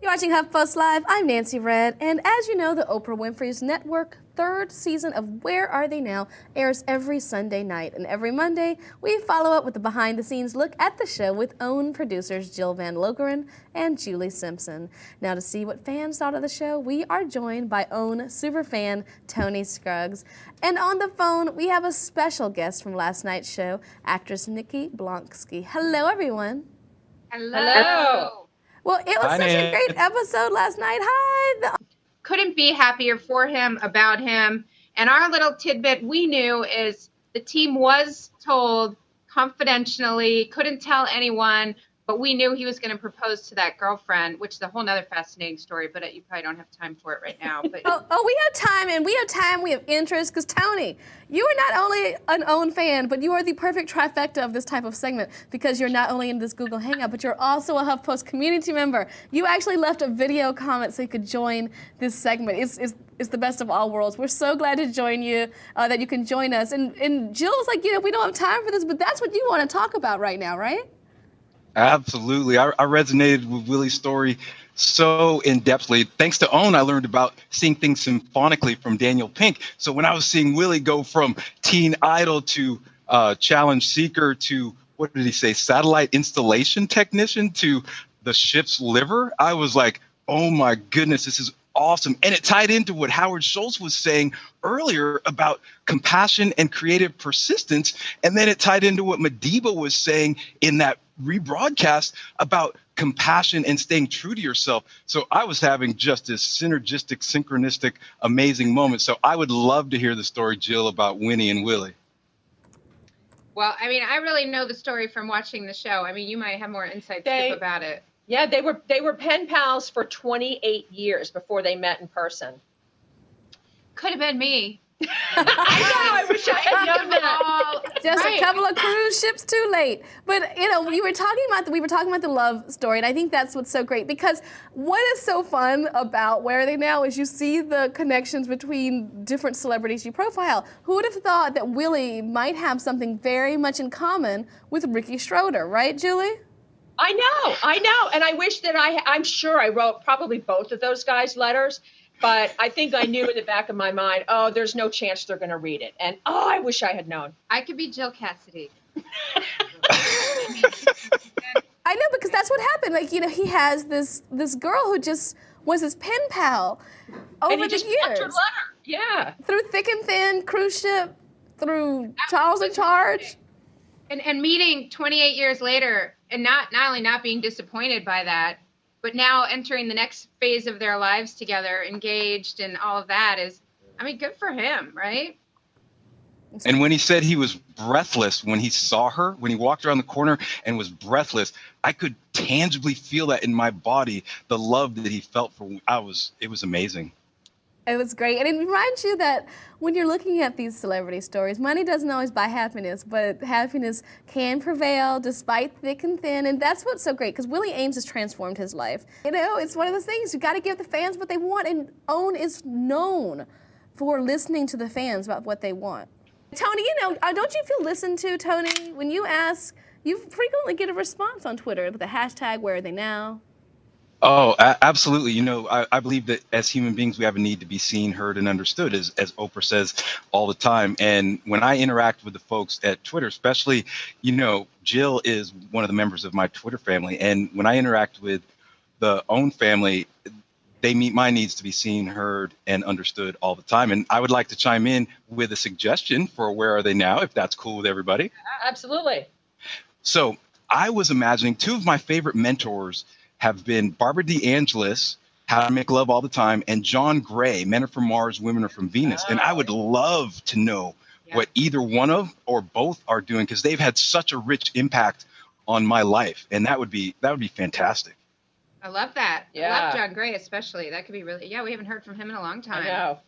You're watching HuffPost Live. I'm Nancy Red, and as you know, the Oprah Winfrey's Network third season of Where Are They Now airs every Sunday night, and every Monday we follow up with a behind-the-scenes look at the show with OWN producers Jill Van Lokeren and Julie Simpson. Now, to see what fans thought of the show, we are joined by OWN superfan Tony Scruggs, and on the phone we have a special guest from last night's show, actress Nikki Blonsky. Hello, everyone. Hello. Well, it was such a great episode last night. Hi. Couldn't be happier for him, about him. And our little tidbit we knew is the team was told confidentially, couldn't tell anyone, but we knew he was going to propose to that girlfriend, which is a whole nother fascinating story, but you probably don't have time for it right now. But we have time, and we have interest, because Tony, you are not only an OWN fan, but you are the perfect trifecta of this type of segment, because you're not only in this Google Hangout, but you're also a HuffPost community member. You actually left a video comment so you could join this segment. It's the best of all worlds. We're so glad to join you, that you can join us. And Jill's like, we don't have time for this, but that's what you want to talk about right now, right? Absolutely. I resonated with Willie's story so in-depthly. Thanks to OWN, I learned about seeing things symphonically from Daniel Pink. So when I was seeing Willie go from teen idol to challenge seeker to, what did he say, satellite installation technician to the ship's liver, I was like, oh my goodness, this is awesome. And it tied into what Howard Schultz was saying earlier about compassion and creative persistence. And then it tied into what Madiba was saying in that rebroadcast about compassion and staying true to yourself. So I was having just this synergistic, synchronistic, amazing moment. So I would love to hear the story, Jill, about Winnie and Willie. well, I mean, I really know the story from watching the show. I mean, you might have more insight Skip, about it. Yeah, they were pen pals for 28 years before they met in person. Could have been me. I know. I wish I had known that. Just a couple of cruise ships too late. But we were talking about the love story, and I think that's what's so great, because what is so fun about Where Are They Now is you see the connections between different celebrities you profile. Who would have thought that Willie might have something very much in common with Ricky Schroeder, right, Julie? I know. And I wish that I'm sure I wrote probably both of those guys letters. But I think I knew in the back of my mind, oh, there's no chance they're going to read it. And, oh, I wish I had known. I could be Jill Cassidy. I know, because that's what happened. Like, he has this girl who just was his pen pal over the years. Letter. Yeah. Through thick and thin, cruise ship, through Charles in Charge. And meeting 28 years later, and not only not being disappointed by that, but now entering the next phase of their lives together, engaged, and all of that is, I mean, good for him, right? And when he said he was breathless when he saw her, when he walked around the corner and was breathless, I could tangibly feel that in my body, the love that he felt for it was amazing. It was great. And it reminds you that when you're looking at these celebrity stories, money doesn't always buy happiness, but happiness can prevail despite thick and thin. And that's what's so great, because Willie Ames has transformed his life. It's one of those things. You got to give the fans what they want. And OWN is known for listening to the fans about what they want. Tony, don't you feel listened to, Tony? When you ask, you frequently get a response on Twitter with the hashtag Where Are They Now? Oh, absolutely. I believe that as human beings, we have a need to be seen, heard, and understood, as Oprah says all the time. And when I interact with the folks at Twitter, especially, Jill is one of the members of my Twitter family. And when I interact with the OWN family, they meet my needs to be seen, heard, and understood all the time. And I would like to chime in with a suggestion for Where Are They Now, if that's cool with everybody. Absolutely. So I was imagining two of my favorite mentors have been Barbara DeAngelis, How to Make Love All the Time, and John Gray, Men Are From Mars, Women Are From Venus. And I would love to know what either one of or both are doing, because they've had such a rich impact on my life. And that would be fantastic. I love that. Yeah. I love John Gray especially. That could be really, we haven't heard from him in a long time. I know.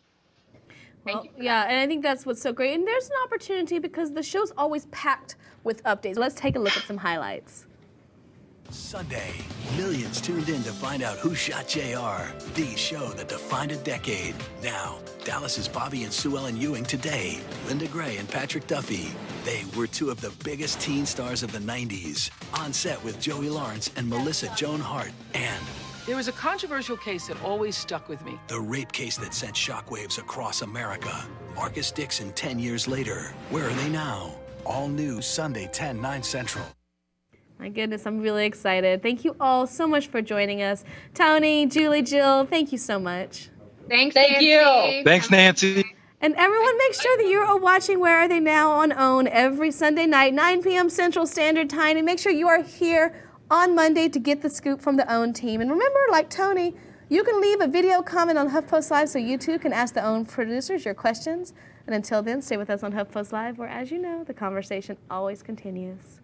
Thank you. Yeah, and I think that's what's so great. And there's an opportunity, because the show's always packed with updates. Let's take a look at some highlights. Sunday, millions tuned in to find out who shot JR, the show that defined a decade. Now, Dallas's Bobby and Sue Ellen Ewing today, Linda Gray and Patrick Duffy. They were two of the biggest teen stars of the 90s, on set with Joey Lawrence and Melissa Joan Hart. And There was a controversial case that always stuck with me. The rape case that sent shockwaves across America. Marcus Dixon 10 years later. Where are they now? All new Sunday, 10, 9 Central. My goodness, I'm really excited. Thank you all so much for joining us. Tony, Julie, Jill, thank you so much. Thanks, Thank Nancy. you. Thanks, Nancy. And everyone, make sure that you're watching Where Are They Now on OWN every Sunday night, 9 p.m. Central Standard Time. And make sure you are here on Monday to get the scoop from the OWN team. And remember, like Tony, you can leave a video comment on HuffPost Live so you too can ask the OWN producers your questions. And until then, stay with us on HuffPost Live, where, as you know, the conversation always continues.